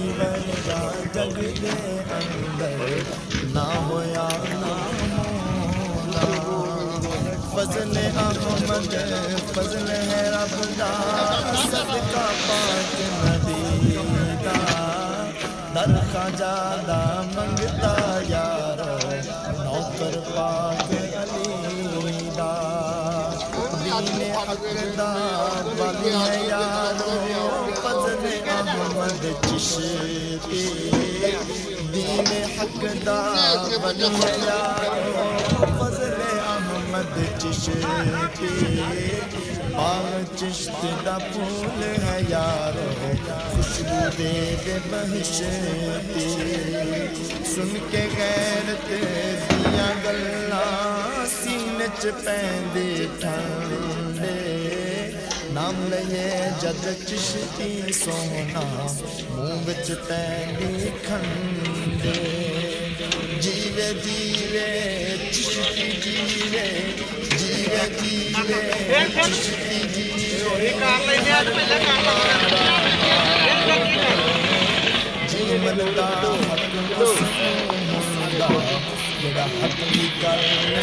जग दे अंदर ना होया ना होना फजल अहमद फजल है रब दा सदका पाक नबी दा दर ख्वाजा दा मंगता यार नौकर पाक अली दा दीन हक दा वली है यारो फजल अहमद चिश्ती दीन हक दा वली है यारो फजल अहमद चिश्ती बाग चिश्त दा फूल है यारो खुशबू दे बहिश्ती सुन के गैरत दिया गल्ला सीने च पैंदी ठंडे नाम लये जद चिश्ती सोना मुंह विच पैंदी खंडे जीवे जीवे चिश्ती जीवे जीवे जीवे चिश्ती जीवे जीवन दा हक मुसला जेड़ा हक दी गल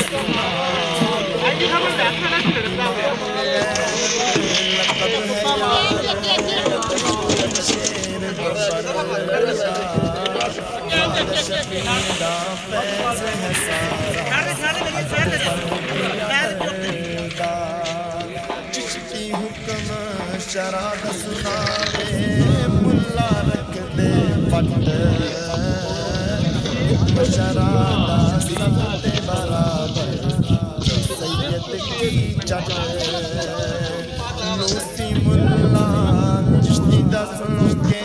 सुना चिश्ती हुक्म शराब सुनावे मुल्ला रख दे पट शरादा सबते बराबर सैयद की चट नूसी मुल्ला चिश्ती दा सुन के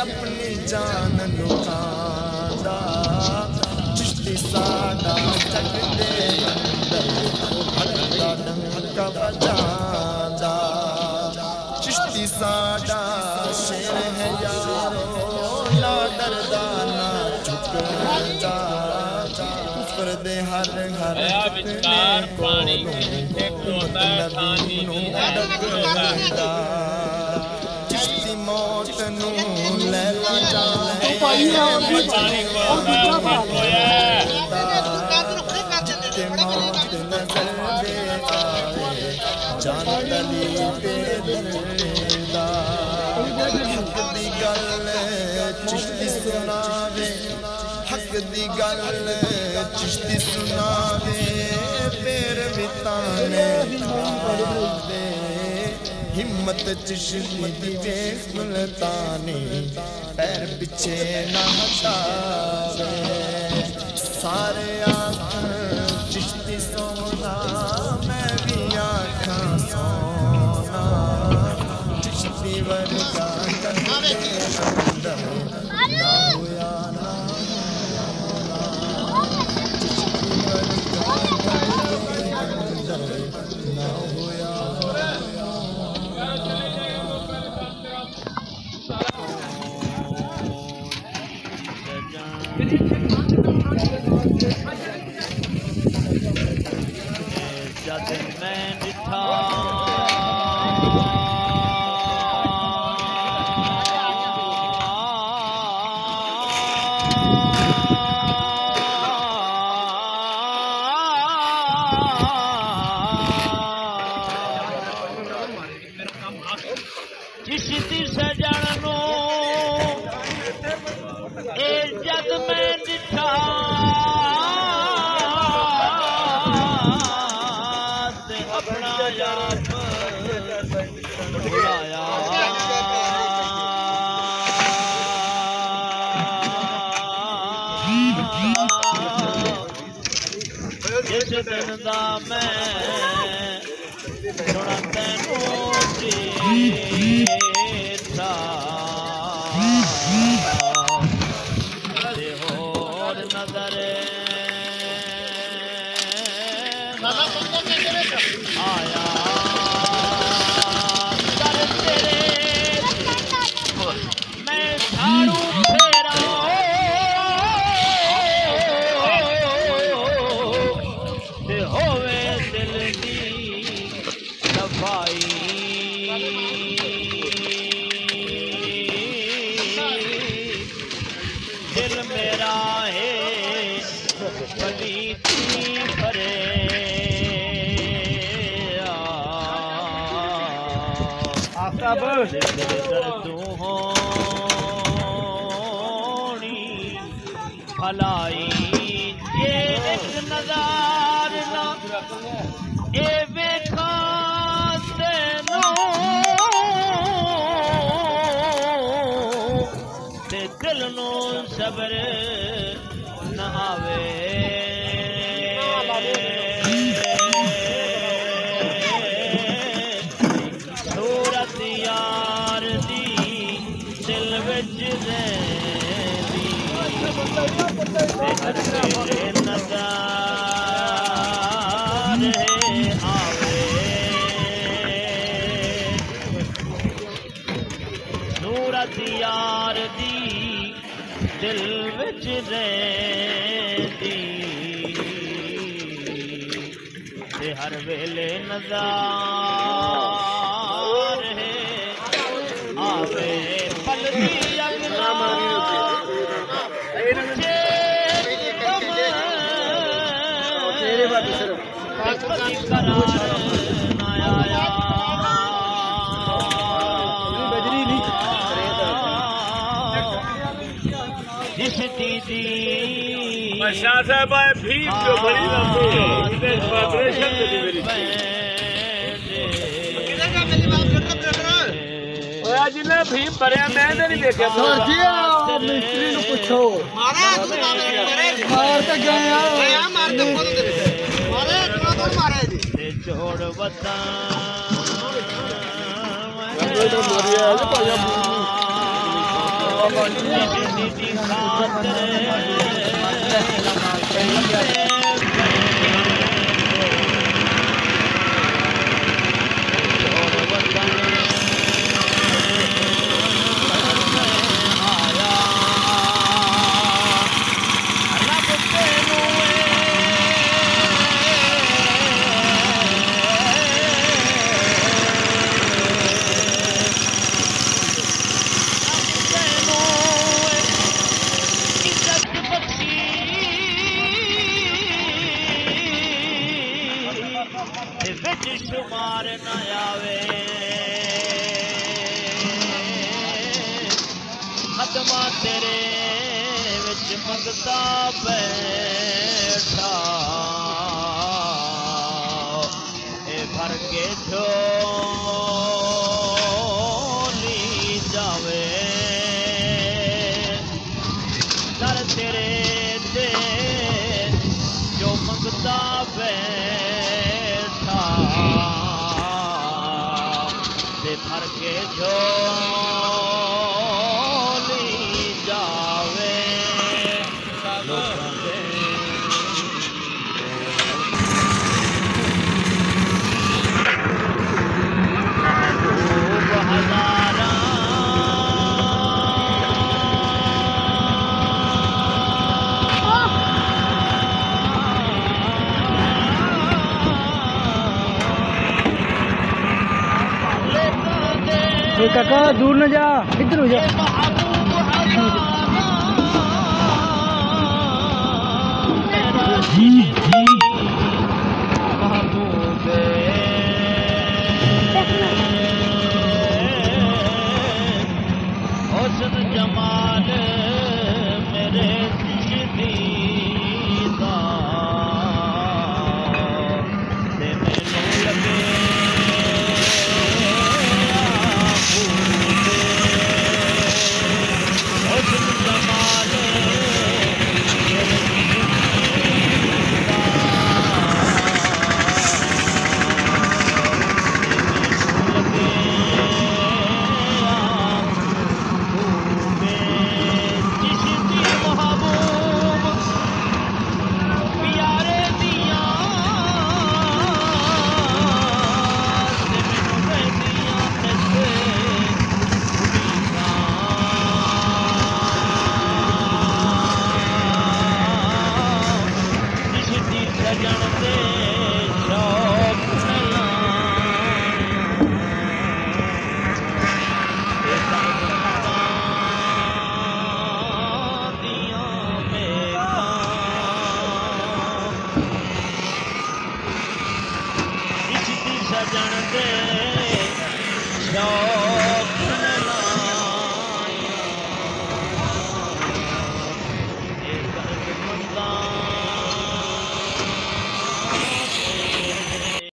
अपनी जान लुटांदा चिश्ती सादा जग दे अंदर हल्का डंका बजांदा चिश्ती सादा शेर है यारो ला डरदा ना झुक जा कुफर दे हर हर पानी डगदा चिश्ती मौत नू लैला जाने मौत नजर दे आए जान दली पे दर्दा हक दी गल चिश्ती सुनावे हक दी गल चिश्ती सुनावे पैर बिताने दे हिम्मत चिश्ती दी वेख मुल्तानी पैर पीछे ना हटावे सारे आँख चिश्ती सोना मैं भी आँखां सोना चिश्ती वर्गा करते अंदर ना हुआ ना चिश्ती वर्गा करते अंदर ना हुआ जद मैं दिखा चिश्ती सजण नू ए जद मैं दिखा अपना आप भुलाया जिस दिन दा मैं सुना तैनू चेता ते होर नजर आया कर तेरे मैं झाड़ू फेरा ते होवे दिल दी सफाई दिल मेरा है पलीती भरे दर्दू होनी भलाई ये एक नज़ार ना ये वेखा तेनू ते दिल नू सब्र न आवे सूरत यार दी दिल विच रहंदी ते नज़ार आवे सूरत यार दी दिल विच रहंदी ते हर वेले नज़ार आवे पलदी अगला जिस दीदी शाह साहब आए भी जो बड़ी जिन्हें भी भरिया मैं नहीं देखा मिस्त्री को पूछो मार तो गया छोड़ बता शुमार न आवे खत्मा तेरे विच मंगता बैठा ए भर के झोली जावे दर तेरे दे जो मंगता बैठा भर के झोली जावे हजारा काका दूर न जा, इधर हो जा।